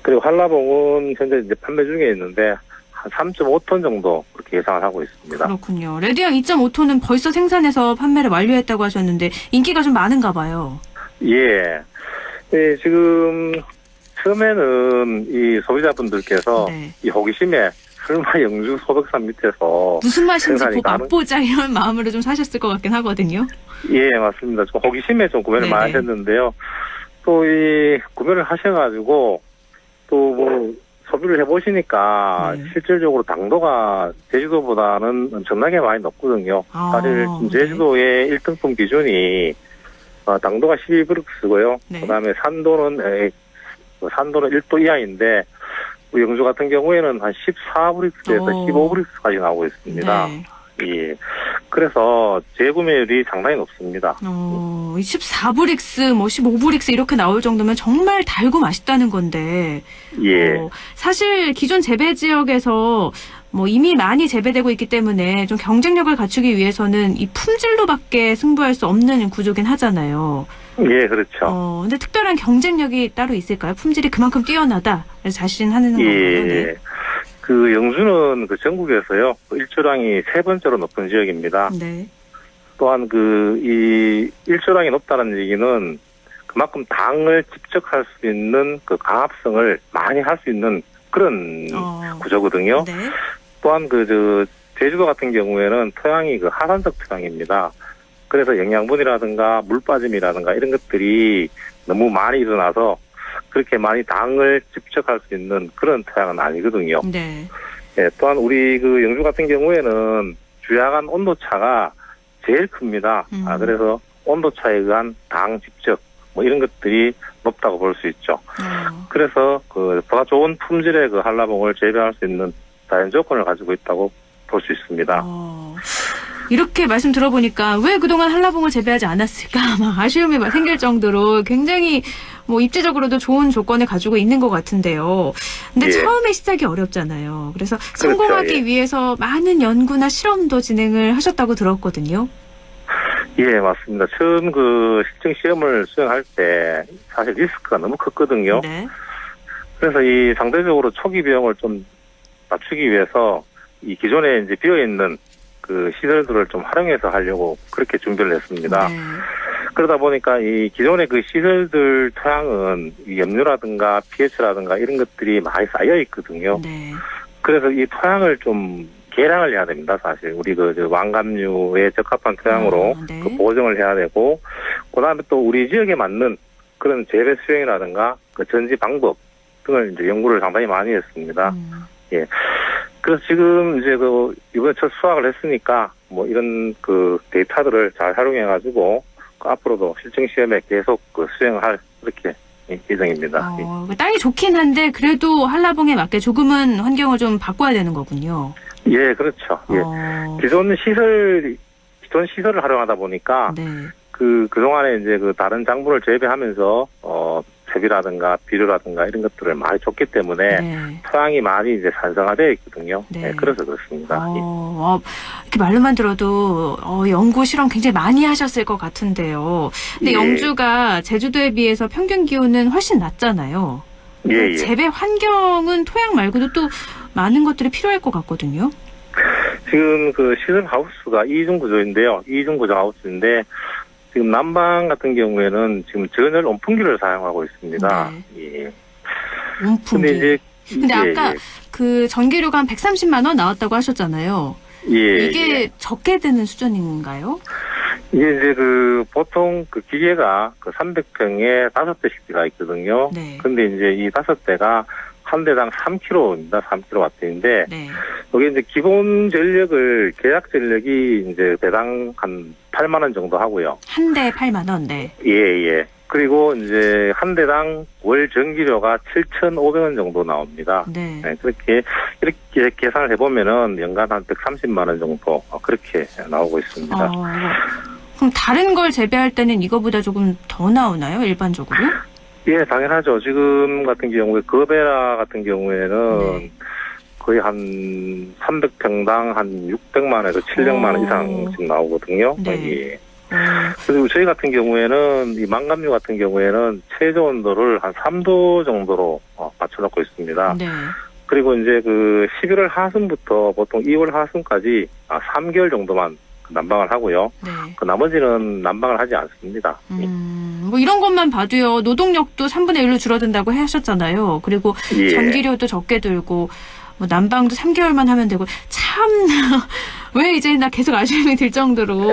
그리고 한라봉은 현재 이제 판매 중에 있는데 한 3.5톤 정도 그렇게 예상을 하고 있습니다.
그렇군요. 레드향 2.5톤은 벌써 생산해서 판매를 완료했다고 하셨는데 인기가 좀 많은가 봐요.
예. 예, 지금 처음에는 이 소비자분들께서
네.
이 호기심에 설마 영주 소백산 밑에서
무슨 맛인지
생산이
꼭 맛보자 이런 마음으로 좀 사셨을 것 같긴 하거든요.
예, 맞습니다. 좀 호기심에 좀 구매를
네네.
많이 하셨는데요. 또 이 구매를 하셔가지고 또 뭐 소비를 해보시니까
네.
실질적으로 당도가 제주도보다는 엄청나게 많이 높거든요. 사실 지금 제주도의 1등품 기준이 당도가 12브릭스고요.
네.
그다음에 산도는 1도 이하인데 우리 영주 같은 경우에는 한 14브릭스에서 15브릭스까지 나오고 있습니다.
네.
예. 그래서 재구매율이 상당히 높습니다.
14브릭스, 뭐 15브릭스 이렇게 나올 정도면 정말 달고 맛있다는 건데.
예.
사실 기존 재배 지역에서 뭐 이미 많이 재배되고 있기 때문에 좀 경쟁력을 갖추기 위해서는 이 품질로밖에 승부할 수 없는 구조긴 하잖아요.
예, 그렇죠.
근데 특별한 경쟁력이 따로 있을까요? 품질이 그만큼 뛰어나다. 자신하는 건가요?
예.
네.
그 영주는 그 전국에서요, 일조량이 3번째로 높은 지역입니다.
네.
또한 이 일조량이 높다는 얘기는 그만큼 당을 집적할 수 있는 그 강합성을 많이 할 수 있는 그런 구조거든요.
네.
또한 제주도 같은 경우에는 토양이 그 하산적 토양입니다. 그래서 영양분이라든가 물 빠짐이라든가 이런 것들이 너무 많이 일어나서 그렇게 많이 당을 집적할 수 있는 그런 토양은 아니거든요.
네.
예, 또한 우리 그 영주 같은 경우에는 주야간 온도 차가 제일 큽니다. 그래서 온도 차에 의한 당 집적 뭐 이런 것들이 높다고 볼 수 있죠. 그래서 보다 좋은 품질의 그 한라봉을 재배할 수 있는 자연 조건을 가지고 있다고 볼 수 있습니다.
이렇게 말씀 들어보니까 왜 그동안 한라봉을 재배하지 않았을까 막 아쉬움이 생길 정도로 굉장히 뭐 입지적으로도 좋은 조건을 가지고 있는 것 같은데요. 근데
예.
처음에 시작이 어렵잖아요. 그래서 성공하기
예.
위해서 많은 연구나 실험도 진행을 하셨다고 들었거든요.
예, 맞습니다. 처음 그 실증 시험을 수행할 때 사실 리스크가 너무 컸거든요.
네.
그래서 이 상대적으로 초기 비용을 좀 낮추기 위해서 이 기존에 이제 비어있는 그 시설들을 좀 활용해서 하려고 그렇게 준비를 했습니다.
네.
그러다 보니까 이 기존의 그 시설들 토양은 이 염류라든가 pH라든가 이런 것들이 많이 쌓여 있거든요.
네.
그래서 이 토양을 좀 개량을 해야 됩니다, 사실. 우리 저 왕감류에 적합한 토양으로
네.
그 보정을 해야 되고, 그 다음에 또 우리 지역에 맞는 그런 재배 수행이라든가 그 전지 방법 등을 이제 연구를 상당히 많이 했습니다. 예. 그래서 지금 이제 그 이번에 첫 수확을 했으니까 뭐 이런 그 데이터들을 잘 활용해가지고 그 앞으로도 실증 시험에 계속 그 수행할 그렇게 예정입니다.
땅이 좋긴 한데 그래도 한라봉에 맞게 조금은 환경을 좀 바꿔야 되는 거군요.
예, 그렇죠. 예. 기존 시설을 활용하다 보니까
네.
그동안에 이제 그 다른 작물을 재배하면서 퇴비라든가 비료라든가 이런 것들을 많이 줬기 때문에
네.
토양이 많이 이제 산성화되어 있거든요.
네.
네, 그래서 그렇습니다.
이렇게 말로만 들어도 연구 실험 굉장히 많이 하셨을 것 같은데요. 근데
예.
영주가 제주도에 비해서 평균 기온은 훨씬 낮잖아요.
예, 예.
재배 환경은 토양 말고도 또 많은 것들이 필요할 것 같거든요.
지금 그 시설 하우스가 2중 구조인데요. 2중 구조 하우스인데 지금 난방 같은 경우에는 지금 전열 온풍기를 사용하고 있습니다.
네.
예.
온풍기. 근데
예,
아까
예.
그 전기료가 한 130만 원 나왔다고 하셨잖아요.
예,
이게
예.
적게 드는 수준인가요?
이게 이제 그 보통 그 기계가 그 300평에 5대씩 들어가 있거든요.
네.
근데 이제 이 5대가 한 대당 3kW입니다. 3kW인데
네.
여기 이제 기본 전력을 계약 전력이 이제 대당 한 8만 원 정도 하고요.
한 대에 8만 원. 네.
예, 예. 그리고 이제 한 대당 월 전기료가 7,500원 정도 나옵니다.
네.
네, 이렇게 계산을 해보면은 연간 한 130만 원 정도 그렇게 나오고 있습니다.
그럼 다른 걸 재배할 때는 이거보다 조금 더 나오나요? 일반적으로?
예, 당연하죠. 지금 같은 경우에 거베라 같은 경우에는
네.
거의 한 300평당 한 600만 원에서 700만 원 이상 지금 나오거든요.
네.
예. 그리고 저희 같은 경우에는 이 망감류 같은 경우에는 최저 온도를 한 3도 정도로 맞춰놓고 있습니다.
네.
그리고 이제 그 11월 하순부터 보통 2월 하순까지 3개월 정도만 난방을 하고요.
네.
그 나머지는 난방을 하지 않습니다.
뭐 이런 것만 봐도요. 노동력도 3분의 1로 줄어든다고 하셨잖아요. 그리고
예.
전기료도 적게 들고 뭐 난방도 3개월만 하면 되고 참 왜 이제 나 계속 아쉬움이 들 정도로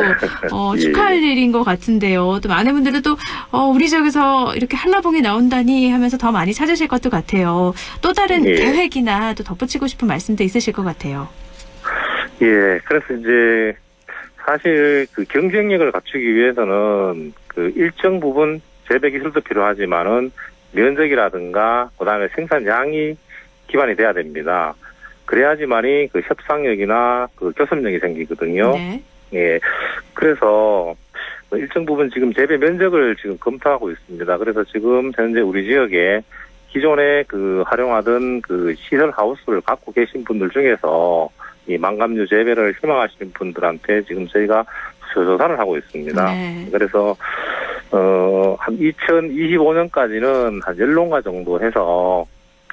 축하할 일인 것 같은데요. 또 많은 분들은 또 우리 지역에서 이렇게 한라봉이 나온다니 하면서 더 많이 찾으실 것도 같아요. 또 다른
예.
계획이나 또 덧붙이고 싶은 말씀도 있으실 것 같아요.
예, 그래서 이제 사실 그 경쟁력을 갖추기 위해서는 그 일정 부분 재배 기술도 필요하지만은 면적이라든가 그다음에 생산량이 기반이 돼야 됩니다. 그래야지만이 그 협상력이나 그 교섭력이 생기거든요.
네.
예. 그래서 일정 부분 지금 재배 면적을 지금 검토하고 있습니다. 그래서 지금 현재 우리 지역에 기존에 그 활용하던 그 시설 하우스를 갖고 계신 분들 중에서 이 망감류 재배를 희망하시는 분들한테 지금 저희가 조사를 하고 있습니다.
네.
그래서 한 2025년까지는 한 10농가 정도 해서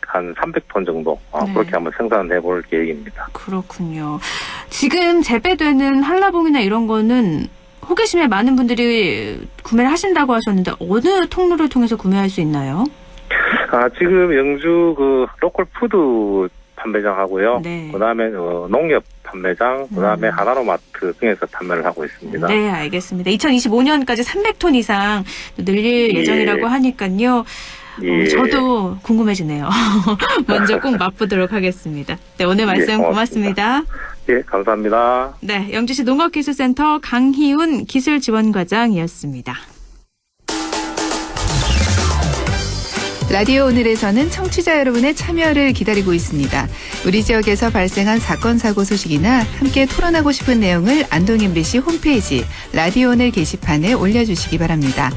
한 300톤 정도
네.
그렇게 한번 생산해 볼 계획입니다.
그렇군요. 지금 재배되는 한라봉이나 이런 거는 호기심에 많은 분들이 구매를 하신다고 하셨는데 어느 통로를 통해서 구매할 수 있나요?
지금 영주 그 로컬 푸드 판매장하고요.
네.
그다음에 농협 판매장, 그다음에 하나로마트 등에서 판매를 하고 있습니다.
네, 알겠습니다. 2025년까지 300톤 이상 늘릴
예.
예정이라고 하니까요.
예.
저도 궁금해지네요. 먼저 꼭 맛보도록 하겠습니다. 네, 오늘 말씀
예,
고맙습니다.
예, 감사합니다.
네, 영주시 농업기술센터 강희훈 기술지원과장이었습니다.
라디오 오늘에서는 청취자 여러분의 참여를 기다리고 있습니다. 우리 지역에서 발생한 사건 사고 소식이나 함께 토론하고 싶은 내용을 안동 MBC 홈페이지 라디오 오늘 게시판에 올려주시기 바랍니다.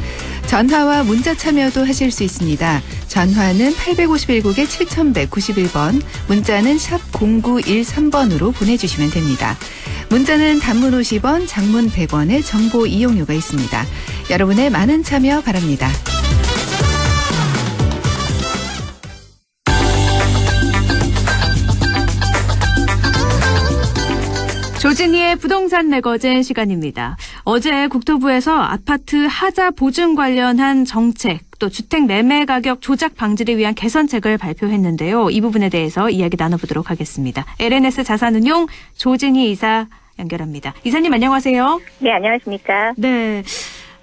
전화와 문자 참여도 하실 수 있습니다. 전화는 851국에 7191번, 문자는 샵 0913번으로 보내주시면 됩니다. 문자는 단문 50원, 장문 100원의 정보 이용료가 있습니다. 여러분의 많은 참여 바랍니다.
조진희의 부동산 매거진 시간입니다. 어제 국토부에서 아파트 하자 보증 관련한 정책 또 주택 매매 가격 조작 방지를 위한 개선책을 발표했는데요. 이 부분에 대해서 이야기 나눠보도록 하겠습니다. LNS 자산운용 조진희 이사 연결합니다. 이사님 안녕하세요.
네, 안녕하십니까.
네.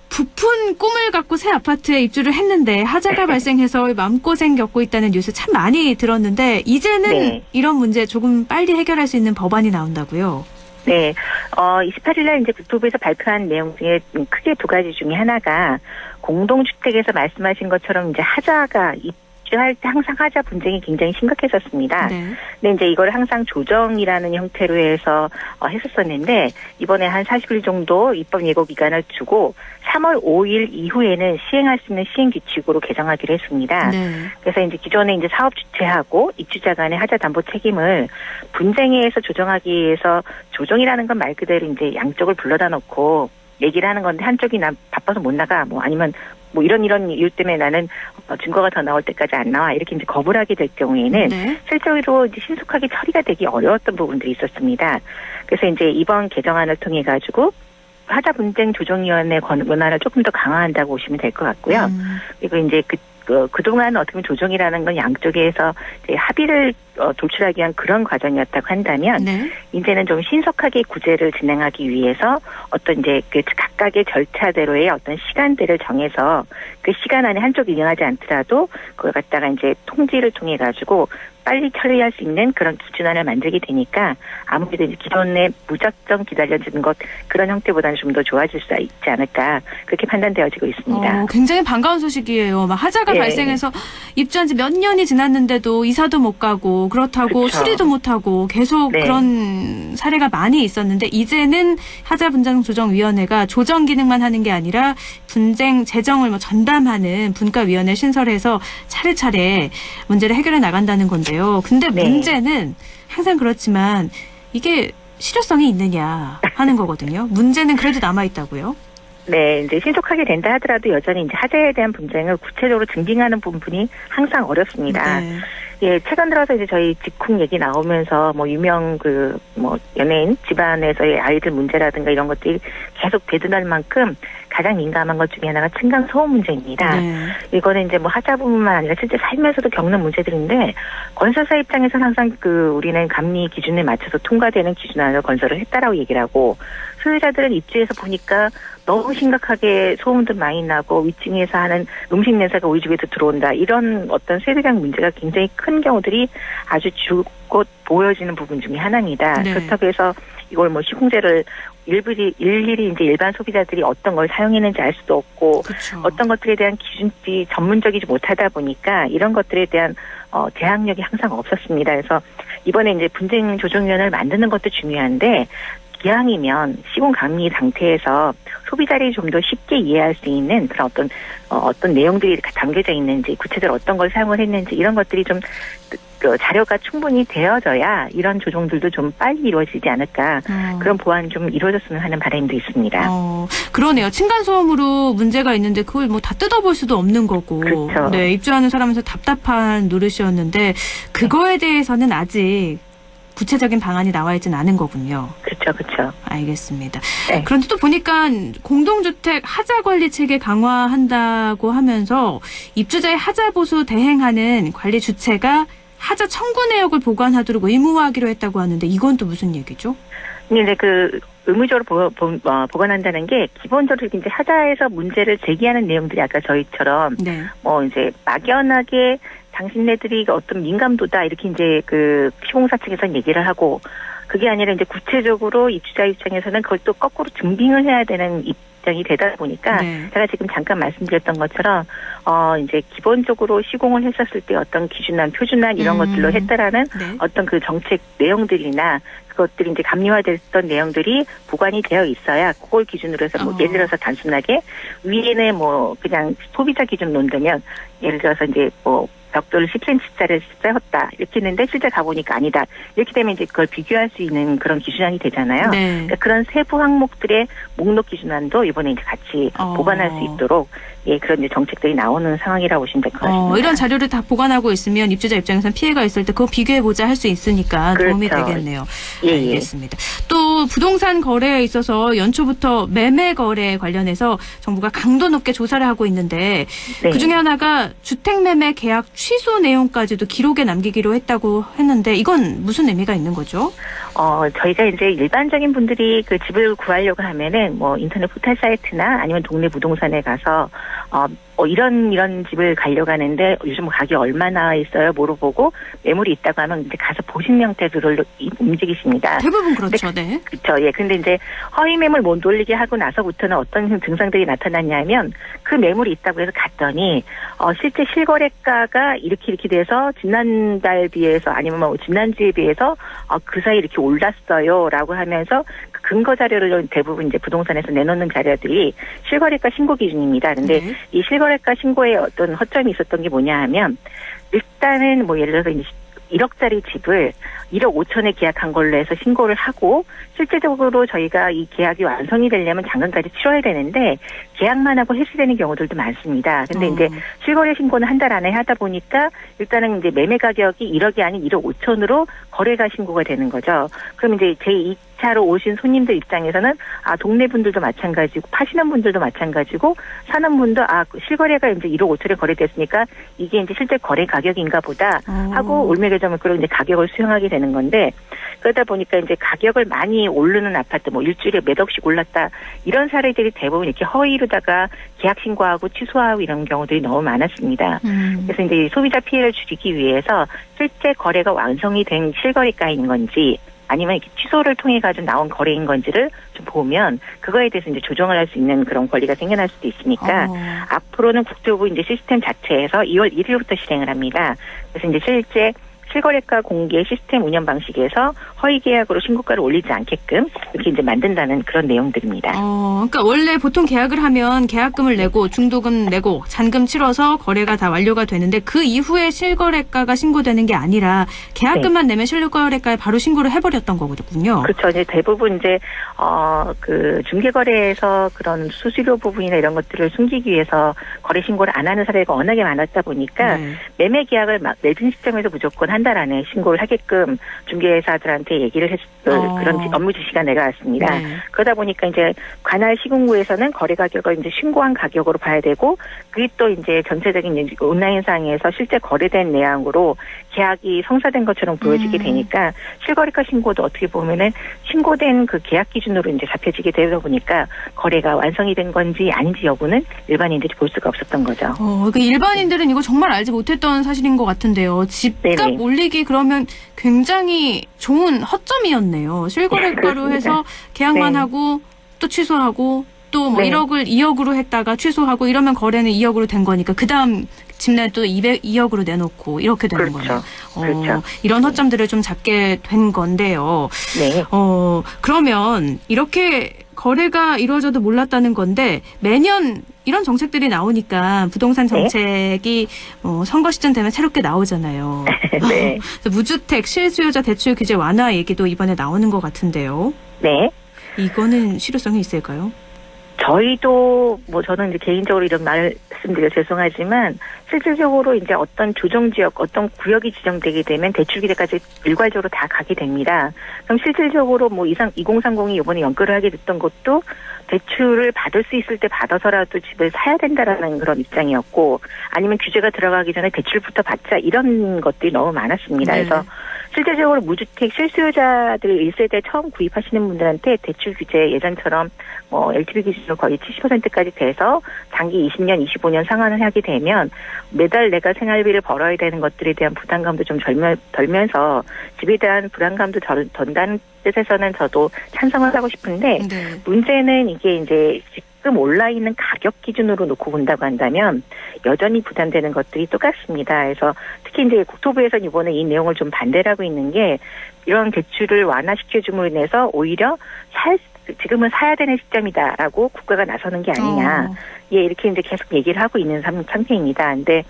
부푼 꿈을 갖고 새 아파트에 입주를 했는데 하자가 발생해서 마음고생 겪고 있다는 뉴스 참 많이 들었는데 이제는
네.
이런 문제 조금 빨리 해결할 수 있는 법안이 나온다고요?
네, 28일날 이제 국토부에서 발표한 내용 중에 크게 두 가지 중에 하나가 공동주택에서 말씀하신 것처럼 이제 하자가 입주할 때 항상 하자 분쟁이 굉장히 심각했었습니다.
네.
근데 이제 이걸 항상 조정이라는 형태로 해서 했었었는데 이번에 한 40일 정도 입법 예고 기간을 두고 3월 5일 이후에는 시행할 수 있는 시행 규칙으로 개정하기로 했습니다.
네.
그래서 이제 기존에 이제 사업 주체하고 입주자 간의 하자 담보 책임을 분쟁에 의해서 조정하기 위해서 조정이라는 건 말 그대로 이제 양쪽을 불러다 놓고 얘기를 하는 건데 한쪽이 나 바빠서 못 나가 뭐 아니면 뭐 이런 이유 때문에 나는 증거가 더 나올 때까지 안 나와 이렇게 이제 거부를 하게 될 경우에는
네.
실제로 이제 신속하게 처리가 되기 어려웠던 부분들이 있었습니다. 그래서 이제 이번 개정안을 통해 가지고 하자 분쟁 조정위원회 권한을 조금 더 강화한다고 보시면 될 것 같고요. 그리고 이제 그동안 어떻게 보면 조정이라는 건 양쪽에서 이제 합의를 도출하기 위한 그런 과정이었다고 한다면
네.
이제는 좀 신속하게 구제를 진행하기 위해서 어떤 이제 그 각각의 절차대로의 어떤 시간대를 정해서 그 시간 안에 한쪽이 이행하지 않더라도 그걸 갖다가 이제 통지를 통해 가지고 빨리 처리할 수 있는 그런 기준안을 만들게 되니까 아무래도 이제 기존의 무작정 기다려지는 것 그런 형태보다는 좀 더 좋아질 수 있지 않을까 그렇게 판단되어지고 있습니다.
굉장히 반가운 소식이에요. 막 하자가
네.
발생해서 입주한 지 몇 년이 지났는데도 이사도 못 가고 그렇다고
그쵸.
수리도 못 하고 계속
네.
그런 사례가 많이 있었는데 이제는 하자 분쟁 조정위원회가 조정 기능만 하는 게 아니라 분쟁 재정을 뭐 전담하는 분과위원회 신설해서 차례차례 문제를 해결해 나간다는 건데요. 근데
네.
문제는 항상 그렇지만 이게 실효성이 있느냐 하는 거거든요. 문제는 그래도 남아있다고요?
네, 이제 신속하게 된다 하더라도 여전히 이제 하자에 대한 분쟁을 구체적으로 증빙하는 부분이 항상 어렵습니다.
네.
예, 최근 들어서 이제 저희 직쿵 얘기 나오면서 뭐 유명 연예인 집안에서의 아이들 문제라든가 이런 것들이 계속 되드날 만큼 가장 민감한 것 중에 하나가 층간 소음 문제입니다.
네.
이거는 이제 뭐 하자뿐만 아니라 실제 살면서도 겪는 문제들인데 건설사 입장에서는 항상 우리는 감리 기준에 맞춰서 통과되는 기준안을 건설을 했다라고 얘기를 하고 소유자들은 입주해서 보니까 너무 심각하게 소음도 많이 나고 위층에서 하는 음식 냄새가 우리 집에도 들어온다. 이런 어떤 세대적 문제가 굉장히 큰 경우들이 아주 줄곧 보여지는 부분 중에 하나입니다.
네.
그렇다고 해서 이걸 뭐 시공제를 일일이 이제 일반 소비자들이 어떤 걸 사용했는지 알 수도 없고
그쵸.
어떤 것들에 대한 기준이 전문적이지 못하다 보니까 이런 것들에 대한 대항력이 항상 없었습니다. 그래서 이번에 이제 분쟁 조정위원회를 만드는 것도 중요한데 기왕이면 시공 감리 상태에서 소비자들이 좀 더 쉽게 이해할 수 있는 그런 어떤 내용들이 담겨져 있는지 구체적으로 어떤 걸 사용을 했는지 이런 것들이 좀 자료가 충분히 되어져야 이런 조정들도 좀 빨리 이루어지지 않을까 그런 보완이 좀 이루어졌으면 하는 바람도 있습니다.
그러네요. 층간소음으로 문제가 있는데 그걸 뭐 다 뜯어볼 수도 없는 거고.
그렇죠.
네, 입주하는 사람한테 답답한 노릇이었는데 그거에 대해서는 아직 구체적인 방안이 나와 있지는 않은 거군요.
그렇죠.
알겠습니다.
네.
그런데 또 보니까 공동주택 하자 관리 체계 강화한다고 하면서 입주자의 하자 보수 대행하는 관리 주체가 하자 청구 내역을 보관하도록 의무화하기로 했다고 하는데 이건 또 무슨 얘기죠?
이제 의무적으로 보관한다는 게 기본적으로 이제 하자에서 문제를 제기하는 내용들이 아까 저희처럼
네.
이제 막연하게 당신네들이 어떤 민감도다 이렇게 이제 시공사 측에서 얘기를 하고 그게 아니라 이제 구체적으로 입주자 입장에서는 그걸 또 거꾸로 증빙을 해야 되는 입장이 되다 보니까
네.
제가 지금 잠깐 말씀드렸던 것처럼 이제 기본적으로 시공을 했었을 때 어떤 기준안, 표준안 이런 것들로 했다라는
네.
어떤 그 정책 내용들이나 그것들이 이제 감리화됐던 내용들이 보관이 되어 있어야 그걸 기준으로 해서 예를 들어서 단순하게 위에는 그냥 소비자 기준 논다면 예를 들어서 이제 벽돌을 10cm짜리를 세웠다 이렇게 했는데 실제 가보니까 아니다 이렇게 되면 이제 그걸 비교할 수 있는 그런 기준안이 되잖아요.
네.
그러니까 그런 세부 항목들의 목록 기준안도 이번에 이제 같이 보관할 수 있도록 그런 이제 정책들이 나오는 상황이라고 보시면 될 것 같습니다.
이런 자료를 다 보관하고 있으면 입주자 입장에서는 피해가 있을 때 그거 비교해보자 할 수 있으니까
그렇죠.
도움이 되겠네요.
예.
알겠습니다. 또 또 부동산 거래에 있어서 연초부터 매매 거래 관련해서 정부가 강도 높게 조사를 하고 있는데
네.
그중에 하나가 주택 매매 계약 취소 내용까지도 기록에 남기기로 했다고 했는데 이건 무슨 의미가 있는 거죠?
저희가 이제 일반적인 분들이 그 집을 구하려고 하면은 뭐 인터넷 포털 사이트나 아니면 동네 부동산에 가서 이런 집을 가려고 하는데 요즘 가격이 얼마나 있어요? 물어보고 매물이 있다고 하면 이제 가서 보신 형태로 움직이십니다.
대부분 그렇죠. 네.
그렇죠. 예. 근데 이제 허위 매물 못 돌리게 하고 나서부터는 어떤 증상들이 나타났냐면 그 매물이 있다고 해서 갔더니 실제 실거래가가 이렇게 돼서 지난달 비해서 아니면 뭐 지난주에 비해서 그 사이 이렇게 올랐어요라고 하면서 그 근거 자료를 대부분 이제 부동산에서 내놓는 자료들이 실거래가 신고 기준입니다. 근데 이 실거래가 신고에 어떤 허점이 있었던 게 뭐냐 하면 일단은 뭐 예를 들어서 이제 1억짜리 집을 1억 5천에 계약한 걸로 해서 신고를 하고 실제적으로 저희가 이 계약이 완성이 되려면 잔금까지 치러야 되는데 계약만 하고 해지되는 경우들도 많습니다. 근데 이제 실거래 신고는 한 달 안에 하다 보니까 일단은 이제 매매 가격이 1억이 아닌 1억 5천으로 거래가 신고가 되는 거죠. 그럼 이제 제2차로 오신 손님들 입장에서는 동네 분들도 마찬가지고 파시는 분들도 마찬가지고 사는 분도 실거래가 이제 1억 5천에 거래됐으니까 이게 이제 실제 거래 가격인가 보다 하고 올매개점을 끌고 이제 가격을 수용하게 되는 건데 그러다 보니까 이제 가격을 많이 오르는 아파트 뭐 일주일에 몇 억씩 올랐다 이런 사례들이 대부분 이렇게 허위로다가 계약 신고하고 취소하고 이런 경우들이 너무 많았습니다. 그래서 이제 소비자 피해를 줄이기 위해서 실제 거래가 완성이 된 실거래가인 건지 아니면 이렇게 취소를 통해 가지고 나온 거래인 건지를 좀 보면 그거에 대해서 이제 조정을 할 수 있는 그런 권리가 생겨날 수도 있으니까 앞으로는 국토부 이제 시스템 자체에서 2월 1일부터 실행을 합니다. 그래서 이제 실제 실거래가 공개 시스템 운영 방식에서 허위 계약으로 신고가를 올리지 않게끔 이렇게 이제 만든다는 그런 내용들입니다.
그러니까 원래 보통 계약을 하면 계약금을 내고 중도금 내고 잔금 치러서 거래가 다 완료가 되는데 그 이후에 실거래가가 신고되는 게 아니라 계약금만 내면 실거래가에 바로 신고를 해버렸던 거거든요.
그렇죠. 이제 대부분 이제 그 중개거래에서 그런 수수료 부분이나 이런 것들을 숨기기 위해서 거래 신고를 안 하는 사례가 워낙에 많았다 보니까 매매 계약을 맺은 시점에서 무조건 한 달 안에 신고를 하게끔 중개사들한테 얘기를 그런 업무 지시가 내려왔습니다. 그러다 보니까 이제 관할 시군구에서는 거래 가격을 이제 신고한 가격으로 봐야 되고 그게 또 이제 전체적인 이제 온라인상에서 실제 거래된 내용으로 계약이 성사된 것처럼 보여지게 되니까 실거래가 신고도 어떻게 보면은 신고된 그 계약 기준으로 이제 잡혀지게 되다 보니까 거래가 완성이 된 건지 아닌지 여부는 일반인들이 볼 수가 없었던 거죠.
그 일반인들은 이거 정말 알지 못했던 사실인 것 같은데요. 집값 올리기 그러면 굉장히 좋은 허점이었네요. 실거래가로 해서 계약만 하고 또 취소하고 또 뭐 1억을 2억으로 했다가 취소하고 이러면 거래는 2억으로 된 거니까 그다음 집내 또 2억으로 내놓고 이렇게 되는 거예요.
그렇죠.
이런 허점들을 좀 잡게 된 건데요. 그러면 이렇게 거래가 이루어져도 몰랐다는 건데 매년 이런 정책들이 나오니까 부동산 정책이 선거 시점 되면 새롭게 나오잖아요.
네.
무주택 실수요자 대출 규제 완화 얘기도 이번에 나오는 것 같은데요.
네.
이거는 실효성이 있을까요?
저희도 저는 이제 개인적으로 이런 말씀드려 죄송하지만 실질적으로 이제 어떤 조정 지역, 어떤 구역이 지정되게 되면 대출 규제까지 일괄적으로 다 가게 됩니다. 그럼 실질적으로 2030이 이번에 연끌을 하게 됐던 것도 대출을 받을 수 있을 때 받아서라도 집을 사야 된다라는 그런 입장이었고 아니면 규제가 들어가기 전에 대출부터 받자 이런 것들이 너무 많았습니다. 그래서 실제적으로 무주택 실수요자들 1세대 처음 구입하시는 분들한테 대출 규제 예전처럼 LTV 기준으로 거의 70%까지 돼서 장기 20년, 25년 상환을 하게 되면 매달 내가 생활비를 벌어야 되는 것들에 대한 부담감도 좀 덜면서 집에 대한 불안감도 덜다는 뜻에서는 저도 찬성을 하고 싶은데 문제는 이게 이제 지금 올라있는 가격 기준으로 놓고 본다고 한다면 여전히 부담되는 것들이 똑같습니다. 그래서 특히 이제 국토부에서는 이번에 이 내용을 좀 반대를 하고 있는 게 이런 대출을 완화시켜줌으로 인해서 오히려 지금은 사야 되는 시점이다라고 국가가 나서는 게 아니냐. 이렇게 이제 계속 얘기를 하고 있는 상태입니다. 근데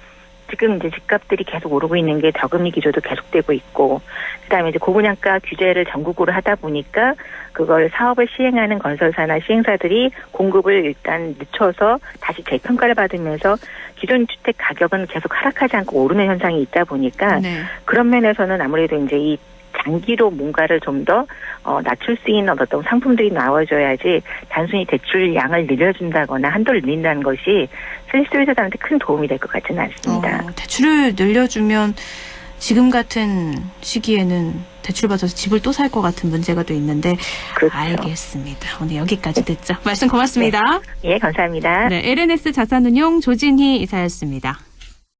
지금 이제 집값들이 계속 오르고 있는 게 저금리 기조도 계속되고 있고, 그다음에 이제 고분양가 규제를 전국으로 하다 보니까 그걸 사업을 시행하는 건설사나 시행사들이 공급을 일단 늦춰서 다시 재평가를 받으면서 기존 주택 가격은 계속 하락하지 않고 오르는 현상이 있다 보니까 그런 면에서는 아무래도 이제 이 장기로 뭔가를 좀 더 낮출 수 있는 어떤 상품들이 나와줘야지 단순히 대출 양을 늘려준다거나 한도를 늘린다는 것이 실수요자들한테 큰 도움이 될 것 같지는 않습니다.
대출을 늘려주면 지금 같은 시기에는 대출 받아서 집을 또 살 것 같은 문제가 또 있는데
그렇죠.
알겠습니다. 오늘 여기까지 듣죠. 말씀 고맙습니다.
예, 감사합니다.
네, LNS 자산운용 조진희 이사였습니다.